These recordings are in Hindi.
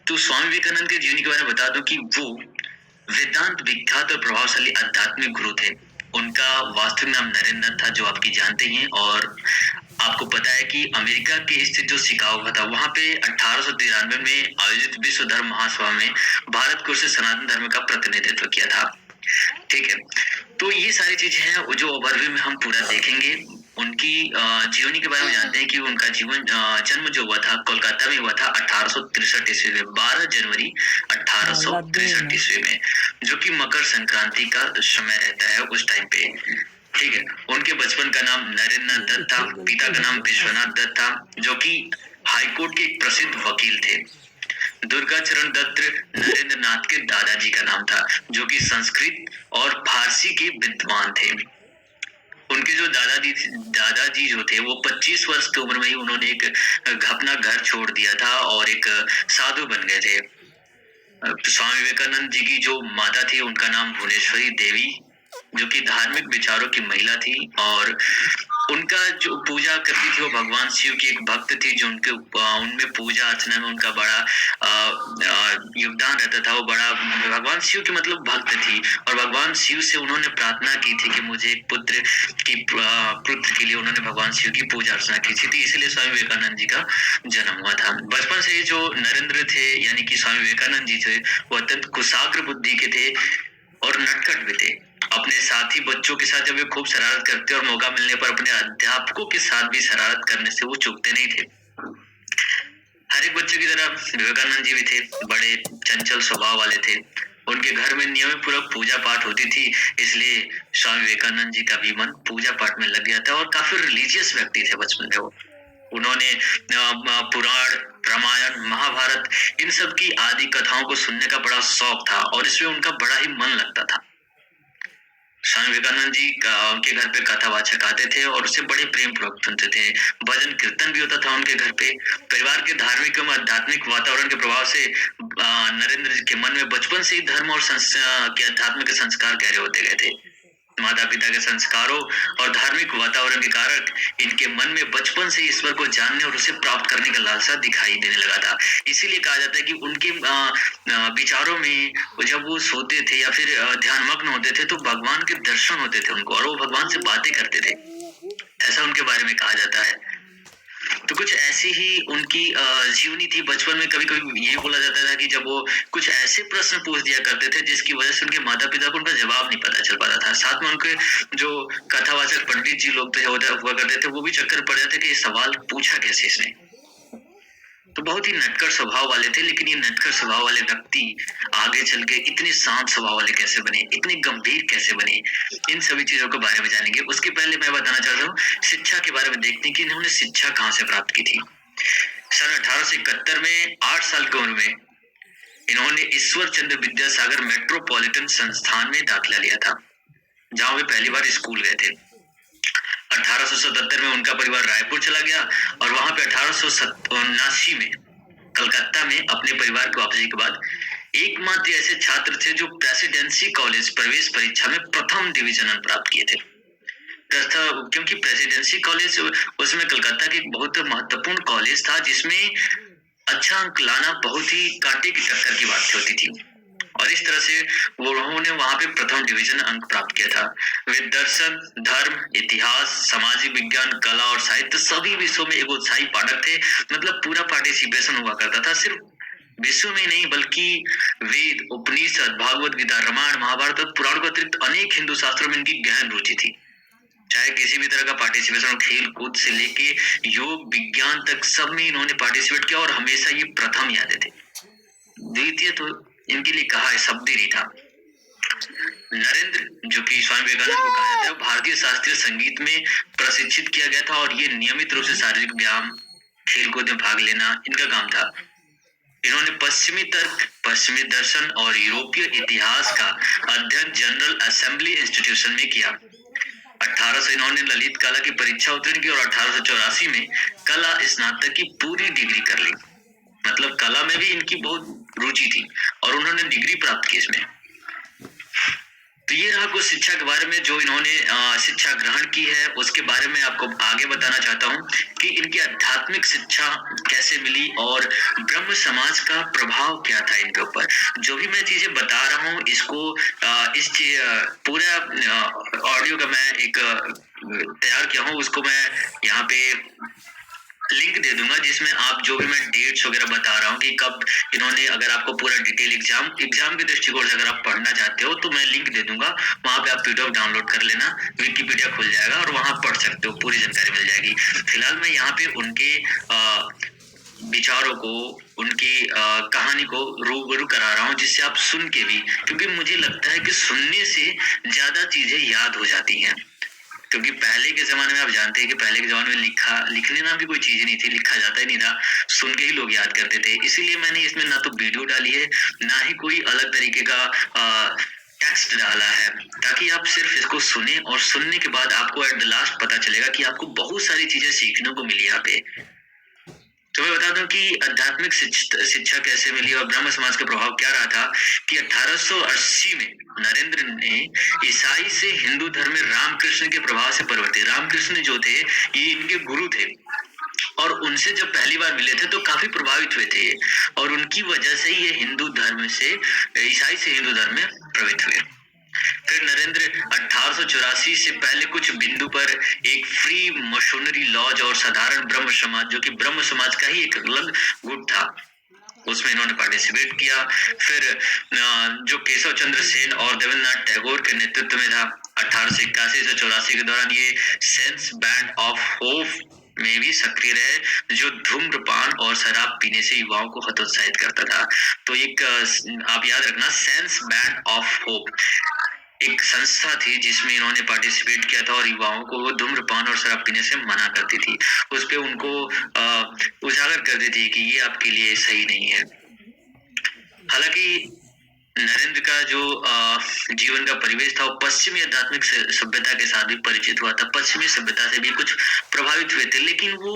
तो स्वामी विवेकानंद के जीवनी के बारे में बता दूं कि वो वेदांत विख्यात और प्रभावशाली आध्यात्मिक गुरु थे। उनका वास्तविक नाम नरेंद्र था, जो आपकी जानते ही हैं। और आपको पता है कि अमेरिका के स्थित जो शिकागो था, वहां पे 1893 में आयोजित विश्व धर्म महासभा में भारत को से सनातन धर्म का प्रतिनिधित्व किया था। ठीक है, तो ये सारी चीजें हैं जो ओवरव्यू में हम पूरा देखेंगे। उनकी जीवनी के बारे में जानते हैं कि उनका जन्म जो हुआ था कोलकाता में हुआ था 1863 ईस्वी में, 12 जनवरी 1863 ईस्वी में, जो कि मकर संक्रांति का समय रहता है उस टाइम पे। ठीक है, उनके बचपन का नाम नरेंद्र दत्त था, पिता का नाम विश्वनाथ दत्त था, जो कि हाईकोर्ट के एक प्रसिद्ध वकील थे। दुर्गाचरण दत्त नरेंद्र नाथ के दादाजी का नाम था, जो कि संस्कृत और फारसी के विद्वान थे। उनके जो दादाजी जो थे वो 25 वर्ष की उम्र में ही उन्होंने एक अपना घर छोड़ दिया था और एक साधु बन गए थे। स्वामी विवेकानंद जी की जो माता थी उनका नाम भुवनेश्वरी देवी, जो कि धार्मिक विचारों की महिला थी, और उनका जो पूजा करती थी वो भगवान शिव की एक भक्त थी, जो उनके उनमें पूजा अर्चना में उनका बड़ा योगदान रहता था। वो बड़ा भगवान शिव की मतलब भक्त थी, और भगवान शिव से उन्होंने प्रार्थना की थी कि मुझे एक पुत्र के लिए उन्होंने भगवान शिव की पूजा अर्चना की थी, इसलिए स्वामी विवेकानंद जी का जन्म हुआ था। बचपन से ही जो नरेंद्र थे यानी कि स्वामी विवेकानंद जी थे, वो अत्यंत कुशाग्र बुद्धि के थे और नटखट भी थे। अपने साथी बच्चों के साथ जब वे खूब शरारत करते और मौका मिलने पर अपने अध्यापकों के साथ भी शरारत करने से वो चूकते नहीं थे। हर एक बच्चे की तरह विवेकानंद जी भी थे, बड़े चंचल स्वभाव वाले थे। उनके घर में नियमित पूर्वक पूजा पाठ होती थी, इसलिए स्वामी विवेकानंद जी का भी मन पूजा पाठ में लग गया था और काफी रिलीजियस व्यक्ति थे बचपन में वो। उन्होंने पुराण, रामायण, महाभारत इन सब की आदि कथाओं को सुनने का बड़ा शौक था और इसमें उनका बड़ा ही मन लगता था। स्वामी विवेकानंद जी उनके घर पे कथावाचक आते थे और उसे बड़े प्रेम पूर्वक सुनते थे। भजन कीर्तन भी होता था उनके घर पे। परिवार के धार्मिक एवं आध्यात्मिक वातावरण के प्रभाव से नरेंद्र जी के मन में बचपन से ही धर्म और के अध्यात्म के संस्कार गहरे होते गए थे। माता पिता के संस्कारों और धार्मिक वातावरण के कारण इनके मन में बचपन से ईश्वर को जानने और उसे प्राप्त करने का लालसा दिखाई देने लगा था। इसीलिए कहा जाता है कि उनके विचारों में जब वो सोते थे या फिर ध्यानमग्न होते थे तो भगवान के दर्शन होते थे उनको, और वो भगवान से बातें करते थे, ऐसा उनके बारे में कहा जाता है। तो कुछ ऐसी ही उनकी जीवनी थी। बचपन में कभी कभी ये बोला जाता था कि जब वो कुछ ऐसे प्रश्न पूछ दिया करते थे जिसकी वजह से उनके माता पिता को उनका जवाब नहीं पता चल पाता था। साथ में उनके जो कथावाचक पंडित जी लोग थे हुआ करते थे, वो भी चक्कर पड़ जाते कि ये सवाल पूछा कैसे इसने। तो बहुत ही नटखट स्वभाव वाले थे, लेकिन ये नटखट स्वभाव वाले व्यक्ति आगे चल के इतने शांत स्वभाव वाले कैसे बने, इतने गंभीर कैसे बने, इन सभी चीजों के बारे में जानेंगे। उसके पहले मैं बताना चाहता हूँ शिक्षा के बारे में। देखते हैं कि इन्होंने शिक्षा कहाँ से प्राप्त की थी। सन 1871 में 8 साल की उम्र में इन्होंने ईश्वर चंद्र विद्यासागर मेट्रोपॉलिटन संस्थान में दाखिला लिया था, जहां वे पहली बार स्कूल गए थे। 1877 में उनका परिवार रायपुर चला गया और वहां पे 1879 में कलकत्ता में अपने परिवार की वापसी के बाद एकमात्र ऐसे छात्र थे जो प्रेसिडेंसी कॉलेज प्रवेश परीक्षा में प्रथम डिवीजन प्राप्त किए थे। क्योंकि प्रेसिडेंसी कॉलेज उसमें कलकत्ता की बहुत महत्वपूर्ण कॉलेज था, जिसमें अच्छा अंक लाना बहुत ही कांटे की टक्कर की बात होती थी, और इस तरह से उन्होंने वहां पे प्रथम डिवीजन अंक प्राप्त किया था। वे दर्शन, धर्म, इतिहास, सामाजिक विज्ञान, कला और साहित्य सभी विषयों में एक उत्साही पाठक थे। मतलब पूरा पार्टिसिपेशन हुआ करता था, सिर्फ विश्व में नहीं बल्कि वेद, उपनिषद, भागवत गीता, रामायण, महाभारत और पुराण के अतिरिक्त अनेक हिंदू शास्त्रों में इनकी गहन रुचि थी। चाहे किसी भी तरह का पार्टिसिपेशन, खेल कूद से लेके योग विज्ञान तक सब में इन्होंने पार्टिसिपेट किया और हमेशा ये प्रथम ही आते थे। द्वितीय तो इनके लिए कहा है शब्द ही नहीं था। नरेंद्र, जो कि स्वामी विवेकानंद को कहा जाता है, भारतीय शास्त्रीय संगीत में प्रशिक्षित किया गया था और ये नियमित रूप से शारीरिक व्यायाम, खेल कूद में भाग लेना इनका काम था। इन्होंने पश्चिमी तर्क, पश्चिमी दर्शन और यूरोपीय इतिहास का अध्ययन जनरल असेंबली इंस्टीट्यूशन में किया। 1800 इन्होंने ललित कला की परीक्षा उत्तीर्ण की और 1884 में कला स्नातक की पूरी डिग्री कर ली। मतलब कला में भी इनकी बहुत रुचि थी और उन्होंने डिग्री प्राप्त की इसमें। तो ये रहा कुछ शिक्षा के बारे में जो इन्होंने शिक्षा ग्रहण की है, उसके बारे में आपको आगे बताना चाहता हूँ कि इनकी आध्यात्मिक शिक्षा कैसे मिली और ब्रह्म समाज का प्रभाव क्या था इनके ऊपर। जो भी मैं चीजें बता रहा हूँ इसको पूरा ऑडियो का मैं एक तैयार किया हूँ, उसको मैं यहाँ पे लिंक दे दूंगा जिसमें आप जो भी मैं डेट्स वगैरह बता रहा हूँ कि कब इन्होंने, अगर आपको पूरा डिटेल एग्जाम के दृष्टिकोण से अगर आप पढ़ना चाहते हो तो मैं लिंक दे दूंगा, वहां पे आप पीडीएफ डाउनलोड कर लेना, विकिपीडिया खुल जाएगा और वहां पढ़ सकते हो, पूरी जानकारी मिल जाएगी। फिलहाल मैं यहाँ पे उनके विचारों को, उनकी कहानी को रूबरू करा रहा हूँ जिससे आप सुन के भी, क्योंकि मुझे लगता है कि सुनने से ज्यादा चीजें याद हो जाती हैं। क्योंकि पहले के जमाने में आप जानते हैं कि पहले के जमाने में लिखने नाम की कोई चीज नहीं थी, लिखा जाता ही नहीं था, सुन के ही लोग याद करते थे। इसीलिए मैंने इसमें ना तो वीडियो डाली है, ना ही कोई अलग तरीके का टेक्स्ट डाला है, ताकि आप सिर्फ इसको सुने और सुनने के बाद आपको एट द लास्ट पता चलेगा कि आपको बहुत सारी चीजें सीखने को मिली यहाँ पे। तो मैं बता दूं कि आध्यात्मिक शिक्षा कैसे मिली और ब्रह्म समाज का प्रभाव क्या रहा था कि 1880 में नरेंद्र ने ईसाई से हिंदू धर्म में रामकृष्ण के प्रभाव से परिवर्तित, रामकृष्ण जो थे ये इनके गुरु थे और उनसे जब पहली बार मिले थे तो काफी प्रभावित हुए थे और उनकी वजह से ये हिंदू धर्म से, ईसाई से हिंदू धर्म में प्रभावित हुए। फिर नरेंद्र 1884 से पहले कुछ बिंदु पर एक फ्री मशीनरी लॉज और साधारण ब्रह्म समाज, जो कि ब्रह्म समाज का ही एक अलग गुट था, उसमें इन्होंने पार्टिसिपेट किया। फिर जो केशव चंद्र सेन और देवेंद्रनाथ टैगोर के नेतृत्व में था, 1881 से 84 के दौरान ये सेंस बैंड ऑफ होप में भी सक्रिय रहे, जो धूम्रपान और शराब पीने से युवाओं को हतोत्साहित करता था। तो एक आप याद रखना, सेंस बैंड ऑफ होप एक संस्था थी जिसमें इन्होंने पार्टिसिपेट किया था और युवाओं को वो धूम्रपान और शराब पीने से मना करती थी, उस पे उनको उजागर करती थी कि ये आपके लिए सही नहीं है। हालांकि नरेंद्र का जो जीवन का परिवेश था वो पश्चिमी आध्यात्मिक सभ्यता के साथ भी परिचित हुआ था, पश्चिमी सभ्यता से भी कुछ प्रभावित हुए थे, लेकिन वो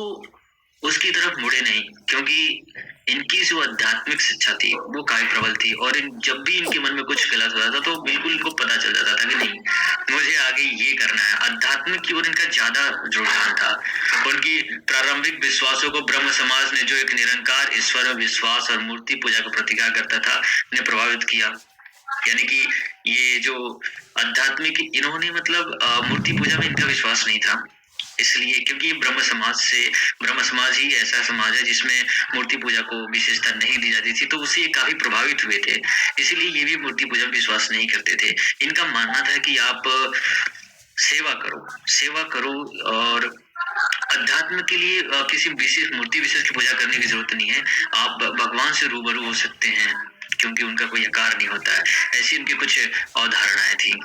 उसकी तरफ मुड़े नहीं, क्योंकि इनकी जो आध्यात्मिक शिक्षा थी वो काफी प्रबल थी और जब भी इनके मन में कुछ गलत होता था तो बिल्कुल इनको पता चल जाता था कि नहीं, मुझे आगे ये करना है। आध्यात्मिक की ओर इनका ज्यादा रुझान था। उनकी प्रारंभिक विश्वासों को ब्रह्म समाज ने, जो एक निरंकार ईश्वर में विश्वास और मूर्ति पूजा को प्रतिकार करता था, ने प्रभावित किया। यानी कि ये जो आध्यात्मिक, इन्होंने मतलब मूर्ति पूजा में इनका विश्वास नहीं था, इसलिए क्योंकि ब्रह्म समाज ही ऐसा समाज है जिसमें मूर्ति पूजा को विशेषता नहीं दी जाती थी, तो उससे काफी प्रभावित हुए थे, इसीलिए ये भी मूर्ति पूजा में विश्वास नहीं करते थे। इनका मानना था कि आप सेवा करो और अध्यात्म के लिए किसी विशेष मूर्ति विशेष की पूजा करने की जरूरत नहीं है, आप भगवान से रूबरू हो सकते हैं क्योंकि उनका कोई आकार नहीं होता है। ऐसी इनकी कुछ अवधारणाएं थी।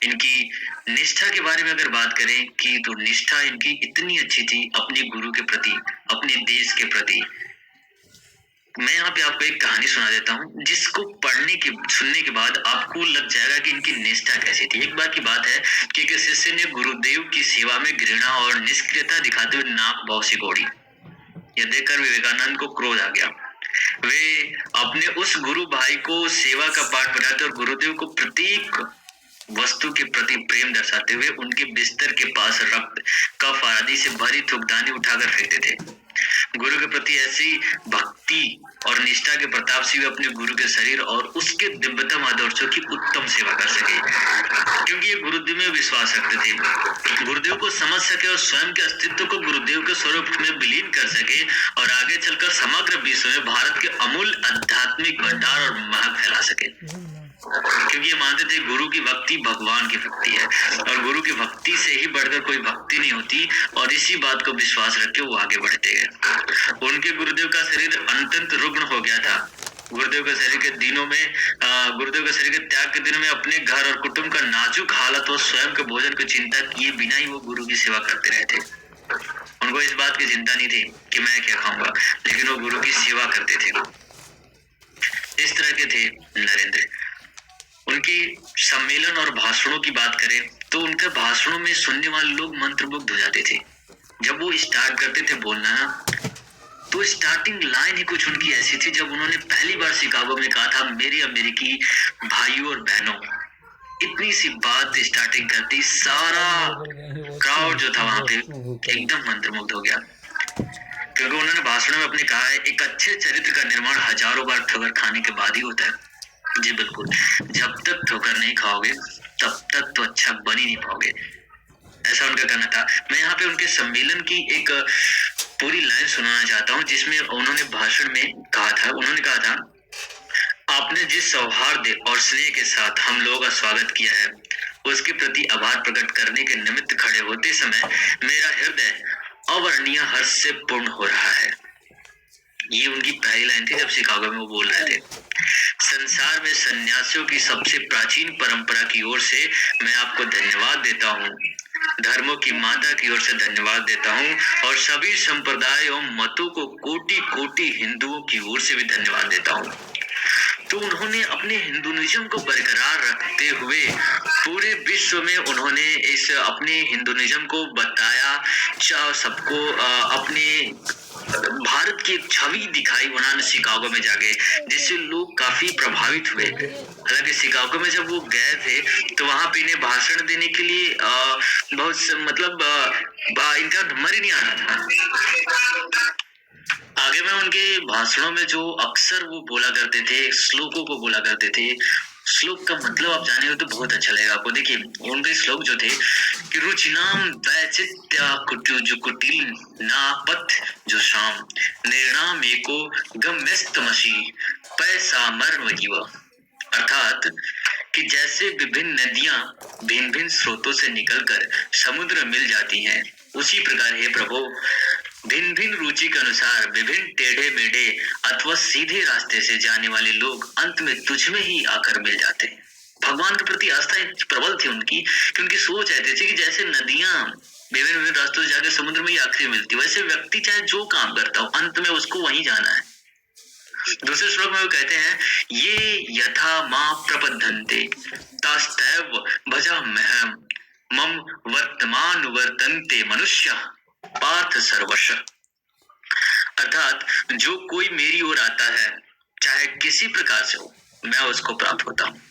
इनकी निष्ठा के बारे में अगर बात करें कि तो निष्ठा इनकी इतनी अच्छी थी अपने गुरु के प्रति, अपने देश के प्रति। मैं यहाँ पे आपको एक कहानी सुना देता हूँ जिसको सुनने के बाद आपको लग जाएगा कि इनकी निष्ठा कैसी थी। एक बार की बात है कि एक शिष्य ने गुरुदेव की सेवा में घृणा और निष्क्रियता दिखाते हुए नाक भाव सिकोड़ी। यह देखकर विवेकानंद को क्रोध आ गया। वे अपने उस गुरु भाई को सेवा का पाठ पढ़ाते और गुरुदेव को प्रत्येक वस्तु के प्रति प्रेम दर्शाते हुए उनके बिस्तर के पास रक्त, कफ आदि से भरी थूकदानी उठाकर फेंकते थे। गुरु के प्रति ऐसी भक्ति और निष्ठा के प्रताप से वे अपने गुरु के शरीर और उसके दिव्यतम आदर्शों की उत्तम सेवा कर सके, क्योंकि ये गुरुदेव में विश्वास रखते थे, गुरुदेव को समझ सके और स्वयं के अस्तित्व को गुरुदेव के स्वरूप में विलीन कर सके और आगे चलकर समग्र विश्व में भारत के अमूल्य आध्यात्मिक भंडार और महक फैला सके। क्योंकि ये मानते थे गुरु की भक्ति भगवान की भक्ति है और गुरु की भक्ति से ही बढ़कर कोई भक्ति नहीं होती, और इसी बात को विश्वास रख के वो आगे बढ़ते गए। उनके गुरुदेव का शरीर अत्यंत रुग्ण हो गया था। गुरुदेव के शरीर के त्याग के दिनों में अपने घर और कुटुंब का नाजुक हालत और स्वयं के भोजन की चिंता किए बिना ही वो गुरु की सेवा करते रहे थे। उनको इस बात की चिंता नहीं थी कि मैं क्या खाऊंगा, लेकिन वो गुरु की सेवा करते थे। इस तरह के थे नरेंद्र। उनके सम्मेलन और भाषणों की बात करें तो उनके भाषणों में सुनने वाले लोग मंत्रमुग्ध हो जाते थे। जब वो स्टार्ट करते थे बोलना तो स्टार्टिंग लाइन ही कुछ उनकी ऐसी थी, जब उन्होंने पहली बार शिकागो में कहा था, मेरे अमेरिकी भाइयों और बहनों, इतनी सी बात स्टार्टिंग करती सारा क्राउड जो था वहां पे एकदम मंत्रमुग्ध हो गया, क्योंकि उन्होंने भाषण में अपने कहा है एक अच्छे चरित्र का निर्माण हजारों बार ठोकर खाने के बाद ही होता है। जी बिल्कुल, जब तक ठोकर नहीं खाओगे तब तक तो अच्छा बन ही नहीं पाओगे, ऐसा उनका कहना था। मैं यहाँ पे उनके सम्मेलन की एक पूरी लाइन सुनाना चाहता हूँ, जिसमें उन्होंने भाषण में कहा था, उन्होंने कहा था, आपने जिस सौहार्द और स्नेह के साथ हम लोगों का स्वागत किया है, उसके प्रति आभार प्रकट करने के निमित्त खड़े होते समय मेरा हृदय अवर्णनीय हर्ष से पूर्ण हो रहा है। ये उनकी पहली लाइन थी जब शिकागो में वो बोल रहे थे। संसार में सन्यासियों की सबसे प्राचीन परंपरा की ओर से मैं आपको धन्यवाद देता हूँ, धर्मों की माता की ओर से धन्यवाद देता हूँ, और सभी संप्रदाय एवं मतों को कोटि कोटि हिंदुओं की ओर से भी धन्यवाद देता हूँ। तो उन्होंने अपने हिंदुइज्म को बरकरार रखते हुए पूरे विश्व में उन्होंने इस अपने हिंदुइज्म को बताया, सबको अपने भारत की एक छवि दिखाई उन्होंने शिकागो में जाके, जिससे लोग काफी प्रभावित हुए। हालांकि शिकागो में जब वो गए थे तो वहां पे इन्हें भाषण देने के लिए बहुत मतलब इनका नंबर ही नहीं आ रहा था। आगे में उनके भाषणों में जो अक्सर वो बोला करते थे, श्लोकों को बोला करते थे। श्लोक का मतलब आप जानेंगे तो बहुत अच्छा लगेगा आपको। देखिए उनके श्लोक जो थे कि रुचिनाम वैचित्या कुटिल नापथ जो शाम निर्णाम एको गम्यस्तमसी पैसा मर्म जीव, अर्थात कि जैसे विभिन्न नदियां भिन्न भिन्न स्रोतों से निकलकर समुद्र मिल जाती हैं, उसी प्रकार हे प्रभु भिन्न भिन्न रुचि के अनुसार विभिन्न टेढ़े मेढ़े अथवा सीधे रास्ते से जाने वाले लोग अंत में तुझ में ही आकर मिल जाते हैं। भगवान के प्रति आस्था प्रबल थी उनकी, कि उनकी सोच ऐसी थी कि जैसे नदियां विभिन्न विभिन्न रास्तों से जाकर समुद्र में ही आखिरी मिलती, वैसे व्यक्ति चाहे जो काम करता हो अंत में उसको वहीं जाना है। दूसरे श्लोक में वो कहते हैं, ये यथा मां प्रपद्यन्ते तास्तैव भजाम्यहम् मम वर्तमान वर्तन्ते मनुष्य पार्थ सर्वश, अर्थात जो कोई मेरी ओर आता है चाहे किसी प्रकार से हो, मैं उसको प्राप्त होता हूँ।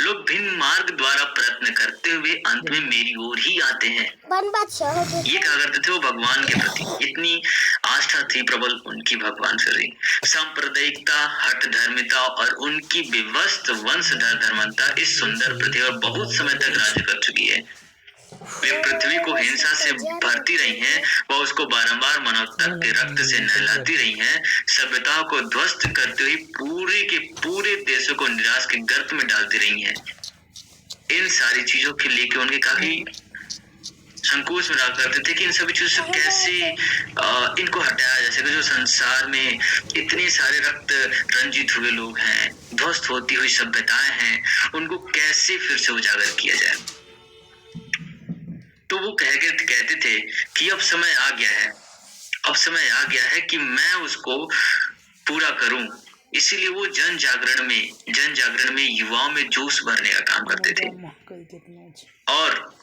लोग भिन्न मार्ग द्वारा प्रयत्न करते हुए अंत में मेरी ओर ही आते हैं। ये कहा करते थे वो भगवान के प्रति, इतनी आस्था थी प्रबल उनकी भगवान से। सांप्रदायिकता, हठ धर्मिता और उनकी विवस्त वंशधर धर्मता इस सुंदर पृथ्वी पर बहुत समय तक राज्य कर चुकी है। वे पृथ्वी को हिंसा से भरती रही हैं, वह उसको बारंबार मानवता के रक्त से नहलाती रही हैं, सभ्यताओं को ध्वस्त करते हुए पूरे के पूरे देशों को निराश के गर्त में डालती रही हैं। इन सारी चीजों के लेके उनके काफी संकोच में रहा करते थे कि इन सभी चीजों से कैसे इनको हटाया जा सके। जो संसार में इतने सारे रक्त रंजित हुए लोग हैं, ध्वस्त होती हुई सभ्यताएं हैं, उनको कैसे फिर से उजागर किया जाए। तो वो कहते थे कि अब समय आ गया है, अब समय आ गया है कि मैं उसको पूरा करूं। इसीलिए वो जन जागरण में युवाओं में जोश भरने का काम करते थे। और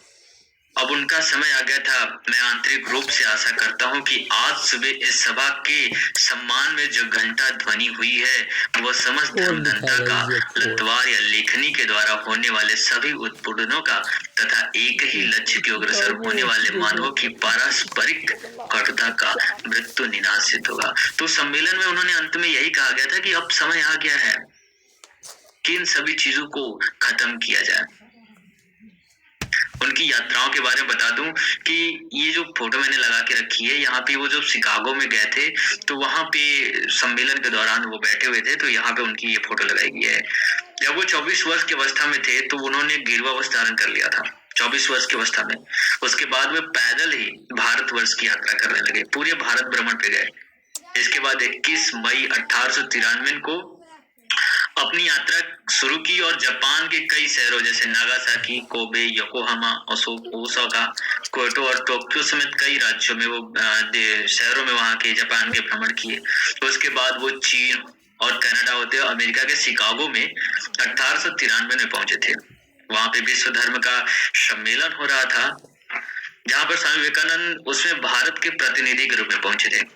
अब उनका समय आ गया था। मैं आंतरिक रूप से आशा करता हूं कि आज सुबह इस सभा के सम्मान में जो घंटा ध्वनि हुई है वह समस्त धर्मदंता का लतवार या लेखनी के द्वारा होने वाले सभी उत्पीड़नों का तथा एक ही लक्ष्य के अग्रसर होने वाले मानवों की पारस्परिक कटुता का मृत्यु निनाशित होगा। तो सम्मेलन में उन्होंने अंत में यही कहा गया था कि अब समय आ गया है कि इन सभी चीजों को खत्म किया जाए। उनकी यात्राओं के बारे में बता दूं कि ये जो फोटो मैंने लगा के रखी है, यहाँ पे वो जब शिकागो में गए थे तो वहां पे सम्मेलन के दौरान वो बैठे हुए थे, तो यहाँ पे उनकी ये फोटो लगाई गई है। जब वो 24 वर्ष की अवस्था में थे तो उन्होंने गेरुआ वस्त्र धारण कर लिया था 24 वर्ष की अवस्था में। उसके बाद वे पैदल ही भारतवर्ष की यात्रा करने लगे, पूरे भारत भ्रमण पे गए। इसके बाद 21 मई 1893 को अपनी यात्रा शुरू की और जापान के कई शहरों जैसे Nagasaki, Kobe, Yokohama, Osaka, Kyoto और टोक्यो समेत कई राज्यों में वो शहरों में वहां के जापान के भ्रमण किए। तो उसके बाद वो चीन और कनाडा होते हुए अमेरिका के शिकागो में 1893 में पहुंचे थे। वहां पे विश्व धर्म का सम्मेलन हो रहा था, जहां पर स्वामी विवेकानंद उसमें भारत के प्रतिनिधि के रूप में पहुंचे थे।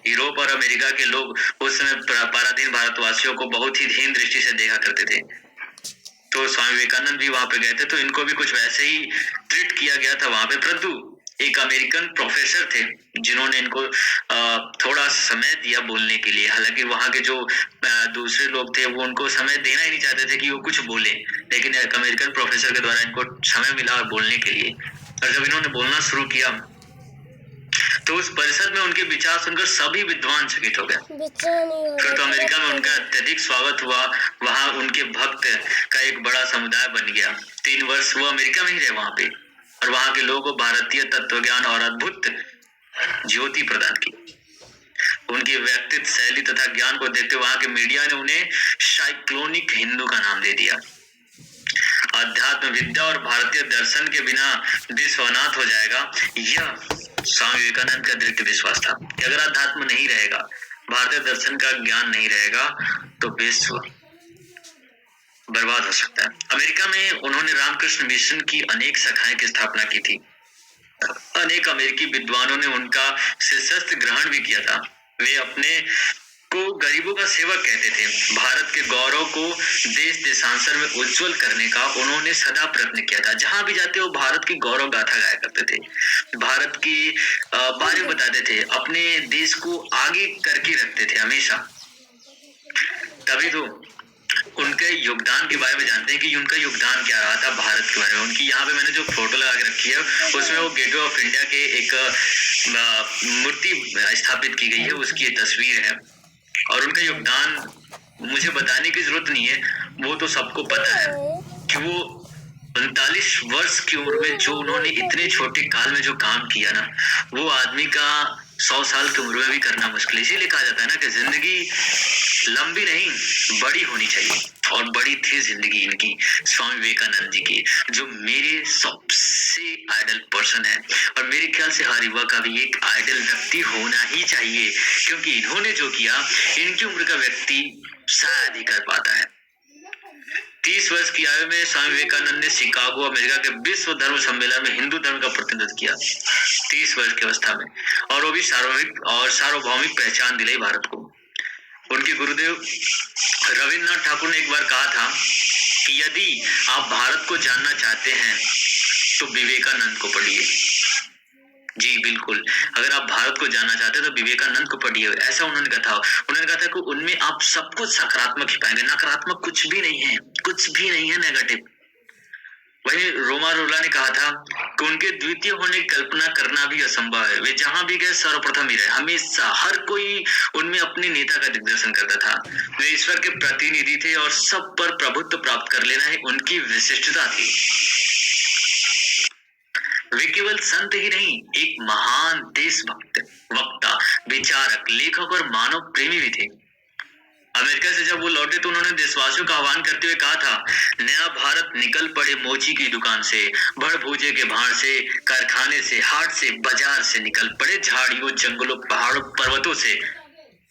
यूरोप और अमेरिका के लोग उस समय पराधीन भारतवासियों को बहुत ही हीन दृष्टि से देखा करते थे। तो स्वामी विवेकानंद भी वहां पे गए थे, तो इनको भी कुछ वैसे ही ट्रीट किया गया था वहां पे। परंतु एक अमेरिकन प्रोफेसर थे जिन्होंने इनको थोड़ा समय दिया बोलने के लिए। हालांकि वहां के जो दूसरे लोग थे वो उनको समय देना ही नहीं चाहते थे कि वो कुछ बोले, लेकिन एक अमेरिकन प्रोफेसर के द्वारा इनको समय मिला बोलने के लिए। और जब इन्होंने बोलना शुरू किया तो उस परिषद में उनके विचार सुनकर सभी विद्वान चकित हो गए। फिर तो अमेरिका में उनका अत्यधिक स्वागत हुआ। वहां उनके भक्त का एक बड़ा समुदाय बन गया। 3 वर्ष वो अमेरिका में ही रहे वहां पे, और वहां के लोगों को भारतीय तत्वज्ञान और अद्भुत ज्योति प्रदान की। उनकी व्यक्तित्व, शैली तथा ज्ञान को देखते वहां के मीडिया ने उन्हें साइक्लोनिक हिंदू का नाम दे दिया। अध्यात्म विद्या और भारतीय दर्शन के बिना विश्व अनाथ हो जाएगा, यह स्वामी विवेकानंद का दृढ़ विश्वास था कि अगर अध्यात्म नहीं रहेगा, भारतीय दर्शन का ज्ञान नहीं रहेगा, तो विश्व बर्बाद हो सकता है। अमेरिका में उन्होंने रामकृष्ण मिशन की अनेक शाखाएं की स्थापना की थी। अनेक अमेरिकी विद्वानों ने उनका शिष्यत्व ग्रहण भी किया था। वे अपने को गरीबों का सेवक कहते थे। भारत के गौरव को देश देशांतर में उज्जवल करने का उन्होंने सदा प्रयत्न किया था। जहां भी जाते वो भारत की गौरव गाथा गाया करते थे, भारत के बारे में बताते थे, अपने देश को आगे करके रखते थे हमेशा। तभी तो उनके योगदान के बारे में जानते हैं कि उनका योगदान क्या रहा था भारत के बारे में। उनकी यहाँ पे मैंने जो फोटो लगा के रखी है उसमें वो गेटवे ऑफ इंडिया के एक मूर्ति स्थापित की गई है, उसकी ये तस्वीर है। और उनका योगदान मुझे बताने की जरूरत नहीं है, वो तो सबको पता है कि वो 39 वर्ष की उम्र में जो उन्होंने इतने छोटे काल में जो काम किया ना, वो आदमी का 100 साल की उम्र में भी करना मुश्किल। इसीलिए कहा जाता है ना कि जिंदगी लंबी नहीं बड़ी होनी चाहिए, और बड़ी थी जिंदगी इनकी, स्वामी विवेकानंद जी की, जो मेरे सबसे आइडल पर्सन है। और मेरे ख्याल से हर युवा का भी एक आइडल व्यक्ति होना ही चाहिए, क्योंकि इन्होंने जो किया इनकी उम्र का व्यक्ति शायद ही कर पाता है। 30 वर्ष की आयु में स्वामी विवेकानंद ने शिकागो अमेरिका के विश्व धर्म सम्मेलन में हिंदू धर्म का प्रतिनिधित्व किया, 30 वर्ष की अवस्था में, और वो भी सार्वभौमिक और सार्वभौमिक पहचान दिलाई भारत को। उनके गुरुदेव रविन्द्रनाथ ठाकुर ने एक बार कहा था कि यदि आप भारत को जानना चाहते हैं तो विवेकानंद को पढ़िए। जी बिल्कुल, अगर आप भारत को जानना चाहते हैं तो विवेकानंद को पढ़िए, ऐसा उन्होंने कहा था। उन्होंने कहा था कि उनमें आप सब कुछ सकारात्मक ही पाएंगे, नकारात्मक कुछ भी नहीं है, कुछ भी नहीं है नेगेटिव। वही रोमा रोला ने कहा था कि उनके द्वितीय होने की कल्पना करना भी असंभव है। वे जहां भी गए सर्वप्रथम ही रहे, हमेशा हर कोई उनमें अपने नेता का दिग्दर्शन करता था। वे ईश्वर के प्रतिनिधि थे और सब पर प्रभुत्व प्राप्त कर लेना ही उनकी विशिष्टता थी। वे केवल संत ही नहीं, एक महान देशभक्त, वक्ता, विचारक, लेखक और मानव प्रेमी भी थे। अमेरिका से जब वो लौटे तो उन्होंने देशवासियों का आह्वान करते हुए कहा था, नया भारत निकल पड़े मोची की दुकान से, भड़ भूजे के भाड़ से, कारखाने से, हाट से, बाजार से, निकल पड़े झाड़ियों, जंगलों, पहाड़ों, पर्वतों से।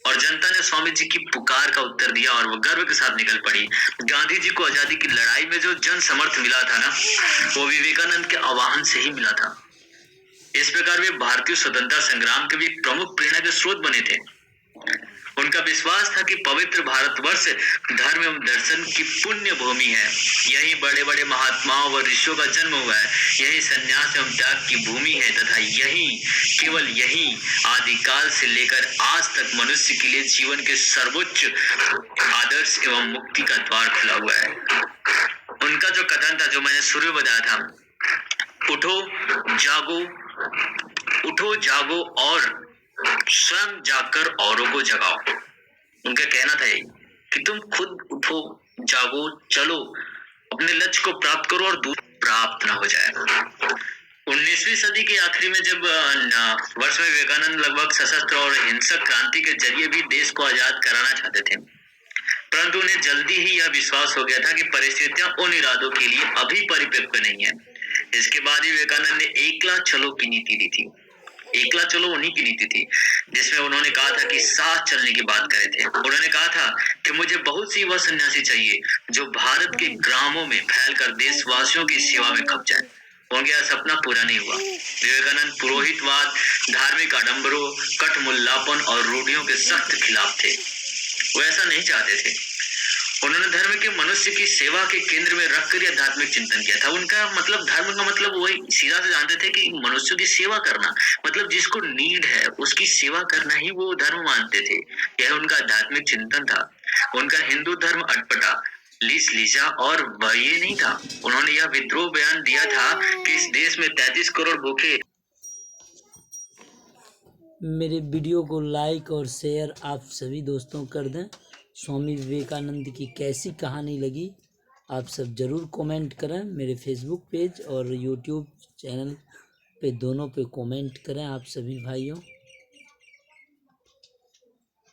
और जनता ने स्वामी जी की पुकार का उत्तर दिया और वो गर्व के साथ निकल पड़ी। गांधी जी को आजादी की लड़ाई में जो जन समर्थ मिला था ना, वो विवेकानंद के आह्वान से ही मिला था। इस प्रकार वे भारतीय स्वतंत्रता संग्राम के भी एक प्रमुख प्रेरणा के स्रोत बने थे। उनका विश्वास था कि पवित्र भारतवर्ष धर्म एवं दर्शन की पुण्य भूमि है। यही बड़े बड़े महात्माओं व ऋषियों का जन्म हुआ है, यही संन्यास एवं त्याग की भूमि है, तथा यही, केवल यही आदिकाल से लेकर आज तक मनुष्य के लिए जीवन के सर्वोच्च आदर्श एवं मुक्ति का द्वार खुला हुआ है। उनका जो कथन था, जो मैंने शुरू में बताया था, उठो जागो, उठो जागो और स्वयं जाकर औरों को जगाओ। उनका कहना था यही कि तुम खुद उठो, जागो, चलो, अपने लक्ष्य को प्राप्त करो और दूर प्राप्त ना हो जाए। 19वीं सदी के आखिरी में जब वर्ष में विवेकानंद लगभग सशस्त्र और हिंसक क्रांति के जरिए भी देश को आजाद कराना चाहते थे, परंतु उन्हें जल्दी ही यह विश्वास हो गया था कि परिस्थितियां उन इरादों के लिए अभी परिपक्व नहीं है। इसके बाद ही विवेकानंद ने एकला चलो की नीति दी थी। एकला चलो उन्हीं की नीति थी जिसमें उन्होंने कहा था कि साथ चलने की बात करे थे। उन्होंने कहा था कि मुझे बहुत सी वह सन्यासी चाहिए जो भारत के ग्रामों में फैलकर देशवासियों की सेवा में खप जाए। उनका सपना पूरा नहीं हुआ। विवेकानंद पुरोहितवाद, धार्मिक आडंबरों, कठमुल्लापन और रूढ़ियों के सख्त खिलाफ थे। वो ऐसा नहीं चाहते थे। उन्होंने धर्म के मनुष्य की सेवा के केंद्र में रखकर ये आध्यात्मिक चिंतन किया था। उनका मतलब धर्म का मतलब वही सीधा से जानते थे कि मनुष्यों की सेवा करना, मतलब जिसको नीड है उसकी सेवा करना ही वो धर्म मानते थे। यह उनका आध्यात्मिक चिंतन था। उनका हिंदू धर्म अटपटा, लीस लीजा और वह ये नहीं था। उन्होंने यह विद्रोह बयान दिया था कि इस देश में 33 करोड़ भूखे। मेरे वीडियो को लाइक और शेयर आप सभी दोस्तों कर दें। स्वामी विवेकानंद की कैसी कहानी लगी आप सब ज़रूर कमेंट करें। मेरे फेसबुक पेज और यूट्यूब चैनल पे दोनों पे कमेंट करें आप सभी भाइयों।